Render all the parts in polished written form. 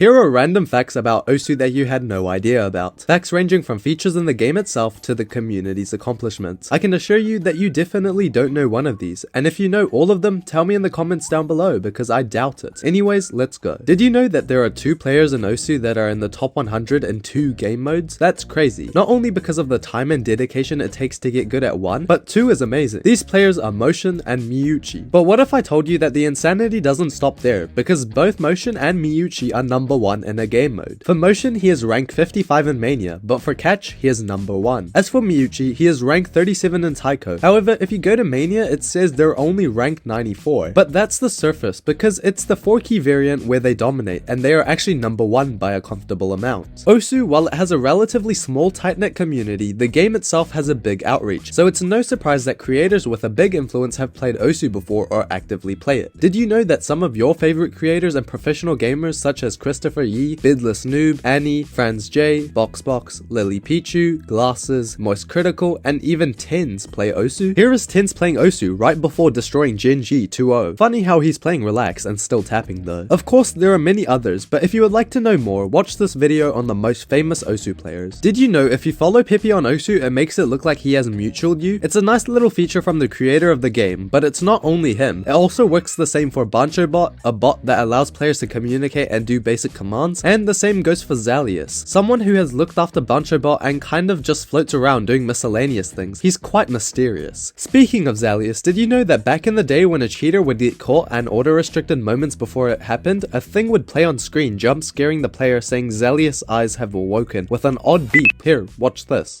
Here are random facts about Osu that you had no idea about. Facts ranging from features in the game itself to the community's accomplishments. I can assure you that you definitely don't know one of these, and if you know all of them, tell me in the comments down below because I doubt it. Anyways, let's go. Did you know that there are 2 players in Osu that are in the top 100 in 2 game modes? That's crazy. Not only because of the time and dedication it takes to get good at one, but 2 is amazing. These players are Motion and Miyuchi. But what if I told you that the insanity doesn't stop there, because both Motion and Miyuchi are number 1 in a game mode. For Motion, he is rank 55 in Mania, but for Catch, he is number 1. As for Miyuchi, he is rank 37 in Taiko. However, if you go to Mania, it says they're only rank 94. But that's the surface, because it's the 4-key variant where they dominate, and they are actually number 1 by a comfortable amount. Osu, while it has a relatively small tight-knit community, the game itself has a big outreach, so it's no surprise that creators with a big influence have played Osu before or actively play it. Did you know that some of your favorite creators and professional gamers such as Christopher Yi, Bidless Noob, Annie, Franz J, Boxbox, Lily Pichu, Glasses, Moist Critical, and even Tens play Osu? Here is Tens playing Osu right before destroying Genji 2-0. Funny how he's playing relax and still tapping though. Of course there are many others, but if you would like to know more, watch this video on the most famous Osu players. Did you know if you follow Pepe on Osu, it makes it look like he has mutualed you? It's a nice little feature from the creator of the game, but it's not only him. It also works the same for BanchoBot, a bot that allows players to communicate and do basic commands, and the same goes for Zalius, someone who has looked after BanchoBot and kind of just floats around doing miscellaneous things. He's quite mysterious. Speaking of Zalius, did you know that back in the day when a cheater would get caught and auto-restricted moments before it happened, a thing would play on screen jump scaring the player saying Zalius' eyes have awoken with an odd beep. Here, watch this.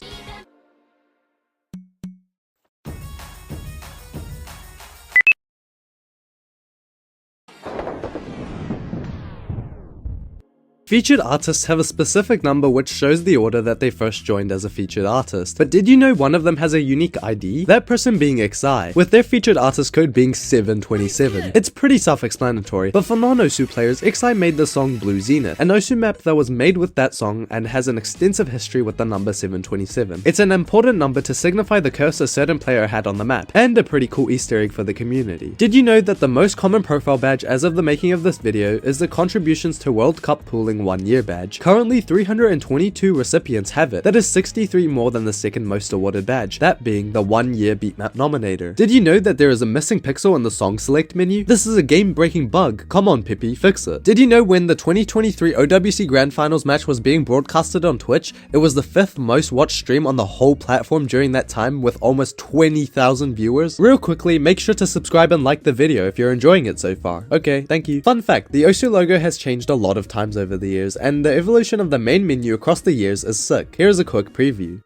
Featured artists have a specific number which shows the order that they first joined as a featured artist. But did you know one of them has a unique ID? That person being XI, with their featured artist code being 727. It's pretty self-explanatory, but for non-Osu players, XI made the song Blue Zenith, an Osu map that was made with that song and has an extensive history with the number 727. It's an important number to signify the curse a certain player had on the map, and a pretty cool Easter egg for the community. Did you know that the most common profile badge as of the making of this video is the contributions to World Cup pooling 1 year badge? Currently 322 recipients have it. That is 63 more than the second most awarded badge, that being the 1 year beatmap nominator. Did you know that there is a missing pixel in the song select menu? This is a game breaking bug. Come on Pippi, fix it. Did you know when the 2023 OWC Grand Finals match was being broadcasted on Twitch, it was the 5th most watched stream on the whole platform during that time with almost 20,000 viewers? Real quickly, make sure to subscribe and like the video if you're enjoying it so far. Okay, thank you. Fun fact, the Osu logo has changed a lot of times over the years, and the evolution of the main menu across the years is sick. Here's a quick preview.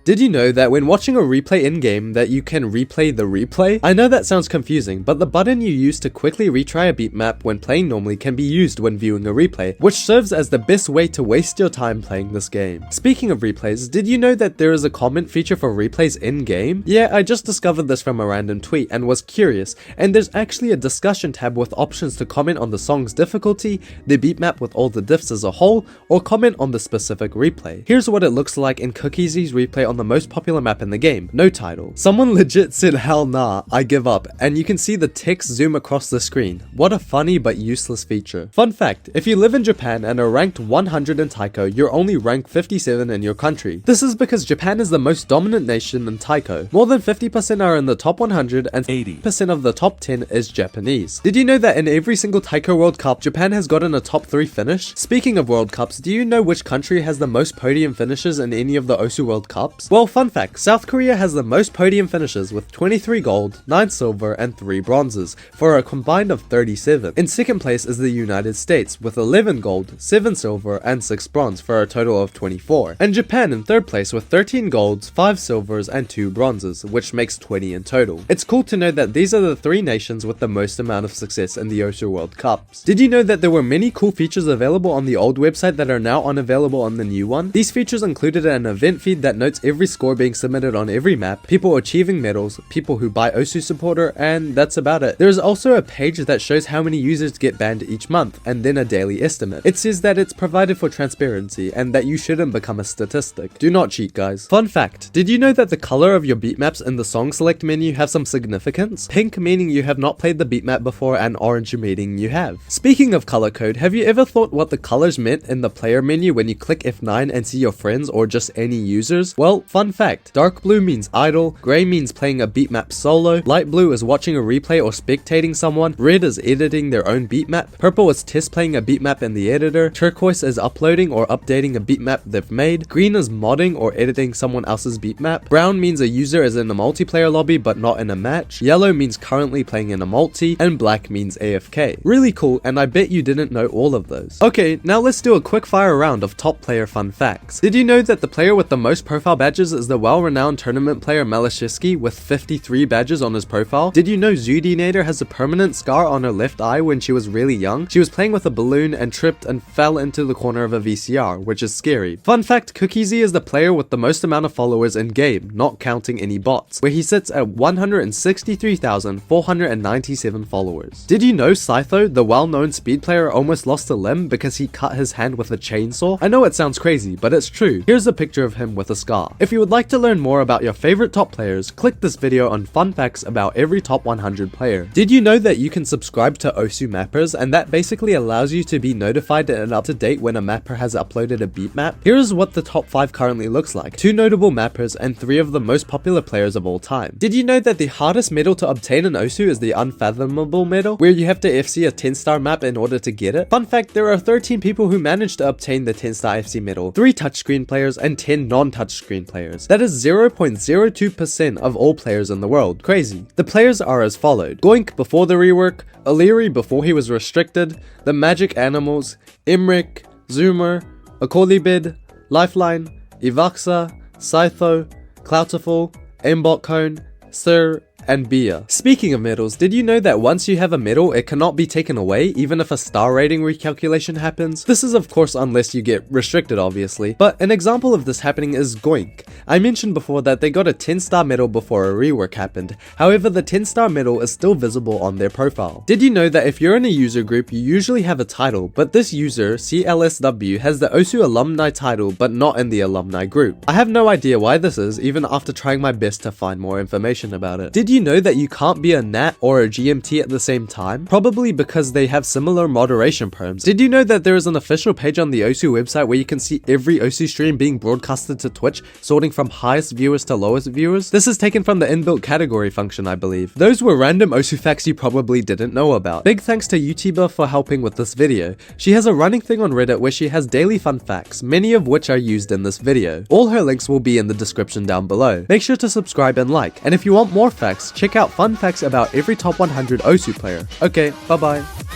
Did you know that when watching a replay in-game that you can replay the replay? I know that sounds confusing, but the button you use to quickly retry a beatmap when playing normally can be used when viewing a replay, which serves as the best way to waste your time playing this game. Speaking of replays, did you know that there is a comment feature for replays in-game? Yeah, I just discovered this from a random tweet and was curious, and there's actually a discussion tab with options to comment on the song's difficulty, the beatmap with all the diffs as a whole, or comment on the specific replay. Here's what it looks like in Cookiesy's replay on the most popular map in the game, no title. Someone legit said hell nah, I give up, and you can see the text zoom across the screen. What a funny but useless feature. Fun fact, if you live in Japan and are ranked 100 in Taiko, you're only ranked 57 in your country. This is because Japan is the most dominant nation in Taiko. More than 50% are in the top 100 and 80% of the top 10 is Japanese. Did you know that in every single Taiko World Cup, Japan has gotten a top 3 finish? Speaking of World Cups, do you know which country has the most podium finishes in any of the Osu World Cups? Well, fun fact, South Korea has the most podium finishes with 23 gold, 9 silver, and 3 bronzes, for a combined of 37. In second place is the United States, with 11 gold, 7 silver, and 6 bronze, for a total of 24. And Japan in third place with 13 golds, 5 silvers, and 2 bronzes, which makes 20 in total. It's cool to know that these are the 3 nations with the most amount of success in the Osu World Cups. Did you know that there were many cool features available on the old website that are now unavailable on the new one? These features included an event feed that notes every score being submitted on every map, people achieving medals, people who buy Osu supporter, and that's about it. There is also a page that shows how many users get banned each month, and then a daily estimate. It says that it's provided for transparency, and that you shouldn't become a statistic. Do not cheat, guys. Fun fact, did you know that the color of your beatmaps in the song select menu have some significance? Pink meaning you have not played the beatmap before, and orange meaning you have. Speaking of color code, have you ever thought what the colors meant in the player menu when you click F9 and see your friends or just any users? Well, fun fact, dark blue means idle, grey means playing a beatmap solo, light blue is watching a replay or spectating someone, red is editing their own beatmap, purple is test playing a beatmap in the editor, turquoise is uploading or updating a beatmap they've made, green is modding or editing someone else's beatmap, brown means a user is in a multiplayer lobby but not in a match, yellow means currently playing in a multi, and black means AFK. Really cool, and I bet you didn't know all of those. Okay, now let's do a quick fire round of top player fun facts. Did you know that the player with the most profile badges is the well-renowned tournament player Malashevsky with 53 badges on his profile? Did you know Zudinator has a permanent scar on her left eye when she was really young? She was playing with a balloon and tripped and fell into the corner of a VCR, which is scary. Fun fact, Cookiesy is the player with the most amount of followers in game, not counting any bots, where he sits at 163,497 followers. Did you know Scytho, the well-known speed player, almost lost a limb because he cut his hand with a chainsaw? I know it sounds crazy, but it's true. Here's a picture of him with a scar. If you would like to learn more about your favorite top players, click this video on fun facts about every top 100 player. Did you know that you can subscribe to Osu mappers, and that basically allows you to be notified and up to date when a mapper has uploaded a beat map? Here's what the top 5 currently looks like. 2 notable mappers and 3 of the most popular players of all time. Did you know that the hardest medal to obtain in Osu is the Unfathomable medal, where you have to FC a 10-star map in order to get it? Fun fact, there are 13 people who managed to obtain the 10-star FC medal, 3 touchscreen players and 10 non-touchscreen players. That is 0.02% of all players in the world. Crazy. The players are as followed: Goink before the rework, O'Leary before he was restricted, the Magic Animals, Imrik, Zoomer, Akolibid, Lifeline, Ivaxa, Scytho, Cloutiful, Mbot Cone, Sir, and Bia. Speaking of medals, did you know that once you have a medal, it cannot be taken away even if a star rating recalculation happens? This is of course unless you get restricted, obviously, but an example of this happening is Goink. I mentioned before that they got a 10-star medal before a rework happened, however the 10-star medal is still visible on their profile. Did you know that if you're in a user group, you usually have a title, but this user, CLSW, has the Osu alumni title but not in the alumni group? I have no idea why this is, even after trying my best to find more information about it. Did you know that you can't be a Nat or a GMT at the same time? Probably because they have similar moderation perms. Did you know that there is an official page on the Osu website where you can see every Osu stream being broadcasted to Twitch, sorting from highest viewers to lowest viewers? This is taken from the inbuilt category function, I believe. Those were random Osu facts you probably didn't know about. Big thanks to Utiba for helping with this video. She has a running thing on Reddit where she has daily fun facts, many of which are used in this video. All her links will be in the description down below. Make sure to subscribe and like, and if you want more facts, check out fun facts about every top 100 Osu player. Okay, bye bye.